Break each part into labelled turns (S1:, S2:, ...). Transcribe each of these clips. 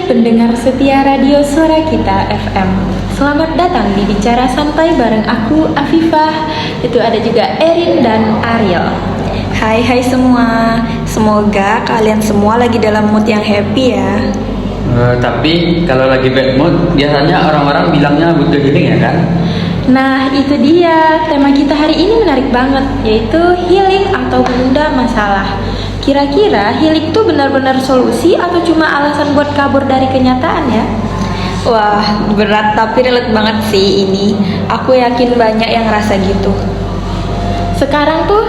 S1: pendengar setia radio Suara Kita FM. Selamat datang di Bicara Santai bareng aku, Afifah. Itu ada juga Erin dan Ariel.
S2: Hai semua, semoga kalian semua lagi dalam mood yang happy ya.
S3: Tapi kalau lagi bad mood, biasanya orang-orang bilangnya butuh healing ya kan?
S1: Nah itu dia, tema kita hari ini menarik banget, yaitu healing atau menunda masalah. Kira-kira healing itu benar-benar solusi atau cuma alasan buat kabur dari kenyataan ya?
S2: Wah, berat tapi relate banget sih ini. Aku yakin banyak yang ngerasa gitu.
S1: Sekarang tuh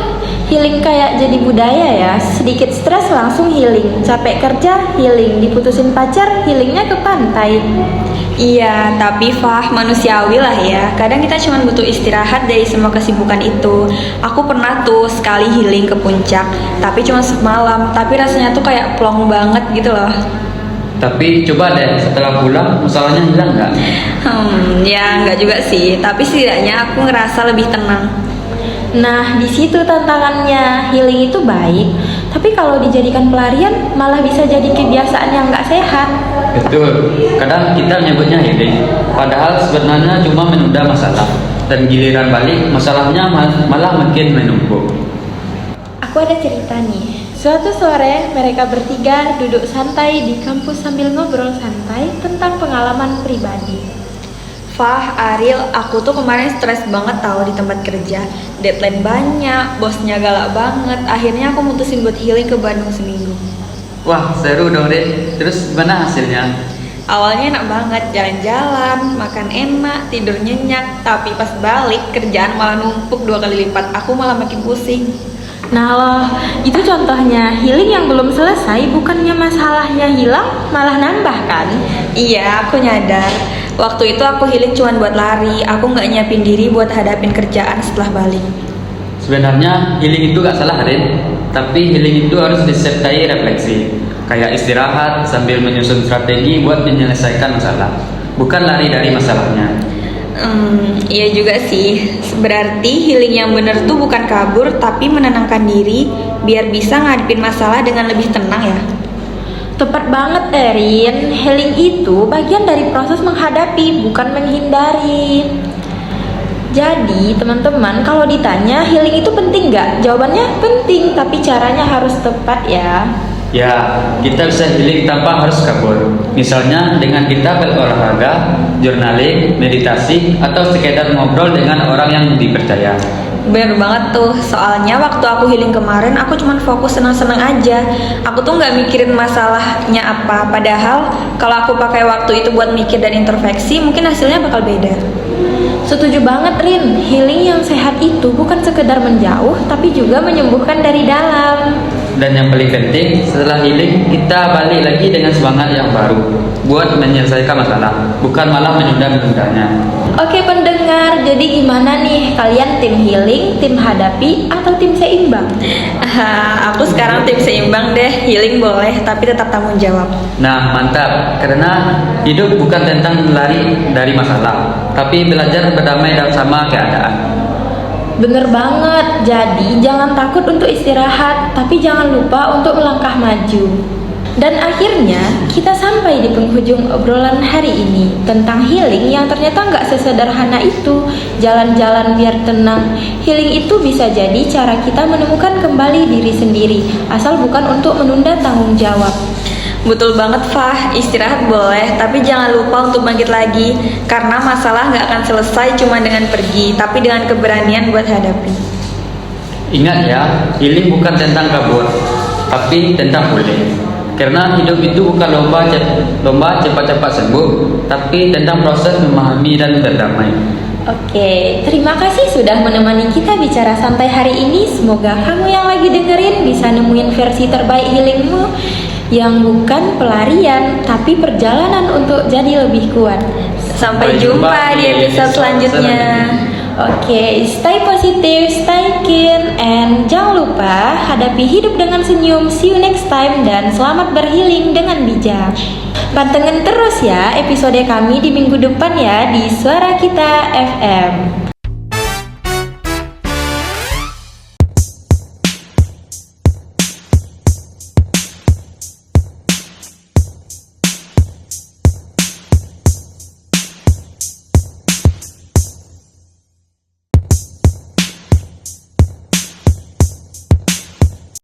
S1: healing kayak jadi budaya ya. Sedikit stres langsung healing, capek kerja healing, diputusin pacar healingnya ke pantai.
S2: Iya, tapi Fah, manusiawi lah ya. Kadang kita cuma butuh istirahat dari semua kesibukan itu. Aku pernah tuh sekali healing ke puncak, tapi cuma semalam. Tapi rasanya tuh kayak plong banget gitu loh.
S3: Tapi coba deh, setelah pulang masalahnya hilang nggak?
S2: Ya nggak juga sih. Tapi setidaknya aku ngerasa lebih tenang.
S1: Nah, di situ tantangannya. Healing itu baik, tapi kalau dijadikan pelarian malah bisa jadi kebiasaan yang nggak sehat.
S3: Betul, kadang kita menyebutnya healing, padahal sebenarnya cuma menunda masalah. Dan giliran balik, masalahnya malah makin menumpuk.
S1: Aku ada cerita nih. Suatu sore, mereka bertiga duduk santai di kampus sambil ngobrol santai tentang pengalaman pribadi.
S2: Fah, Ariel, aku tuh kemarin stres banget tahu di tempat kerja. Deadline banyak, bosnya galak banget. Akhirnya aku mutusin buat healing ke Bandung seminggu.
S3: Wah, seru dong deh. Terus gimana hasilnya?
S2: Awalnya enak banget, jalan-jalan, makan enak, tidur nyenyak. Tapi pas balik, kerjaan malah numpuk 2 kali lipat. Aku malah makin pusing.
S1: Nah loh, itu contohnya healing yang belum selesai, bukannya masalahnya hilang, malah nambah kan?
S2: Iya, aku nyadar. Waktu itu aku healing cuma buat lari. Aku nggak nyiapin diri buat hadapin kerjaan setelah balik.
S3: Sebenarnya healing itu gak salah, Rin. Tapi healing itu harus disertai refleksi. Kayak istirahat sambil menyusun strategi buat menyelesaikan masalah. Bukan lari dari masalahnya.
S2: Iya juga sih. Berarti healing yang bener tuh bukan kabur, tapi menenangkan diri biar bisa ngadepin masalah dengan lebih tenang ya.
S1: Tepat banget Erin, healing itu bagian dari proses menghadapi, bukan menghindari. Jadi teman-teman, kalau ditanya healing itu penting nggak? Jawabannya penting, tapi caranya harus tepat ya.
S3: Ya, kita bisa healing tanpa harus kabur. Misalnya dengan kita berolahraga, journaling, meditasi, atau sekedar ngobrol dengan orang yang dipercaya.
S2: Bener banget tuh, soalnya waktu aku healing kemarin aku cuma fokus senang-senang aja. Aku tuh nggak mikirin masalahnya apa. Padahal kalau aku pakai waktu itu buat mikir dan introspeksi, mungkin hasilnya bakal beda.
S1: Setuju banget Rin, healing yang sehat itu bukan sekedar menjauh, tapi juga menyembuhkan dari dalam.
S3: Dan yang paling penting, setelah healing, kita balik lagi dengan semangat yang baru buat menyelesaikan masalah, bukan malah menunda-menundanya.
S1: Oke pendengar, jadi gimana nih? Kalian tim healing, tim hadapi, atau tim seimbang?
S2: Aku sekarang tim seimbang deh. Healing boleh, tapi tetap tanggung jawab.
S3: Nah, mantap. Karena hidup bukan tentang lari dari masalah, tapi belajar berdamai sama keadaan.
S1: Bener banget, jadi jangan takut untuk istirahat, tapi jangan lupa untuk melangkah maju. Dan akhirnya kita sampai di penghujung obrolan hari ini tentang healing yang ternyata nggak sesederhana itu. Jalan-jalan biar tenang. Healing itu bisa jadi cara kita menemukan kembali diri sendiri, asal bukan untuk menunda tanggung jawab.
S2: Betul banget Fah, istirahat boleh, tapi jangan lupa untuk bangkit lagi. Karena masalah nggak akan selesai cuma dengan pergi, tapi dengan keberanian buat hadapi.
S3: Ingat ya, healing bukan tentang kabur, tapi tentang pulih. Karena hidup itu bukan lomba cepat-cepat sembuh, tapi tentang proses memahami dan berdamai.
S1: Oke, terima kasih sudah menemani kita bicara santai hari ini. Semoga kamu yang lagi dengerin bisa nemuin versi terbaik healingmu yang bukan pelarian, tapi perjalanan untuk jadi lebih kuat.
S2: Sampai jumpa di episode selanjutnya.
S1: Oke, stay positive, stay keen, and jangan lupa hadapi hidup dengan senyum. See you next time dan selamat berhealing dengan bijak. Pantengin terus ya episode kami di minggu depan ya di Suara Kita FM.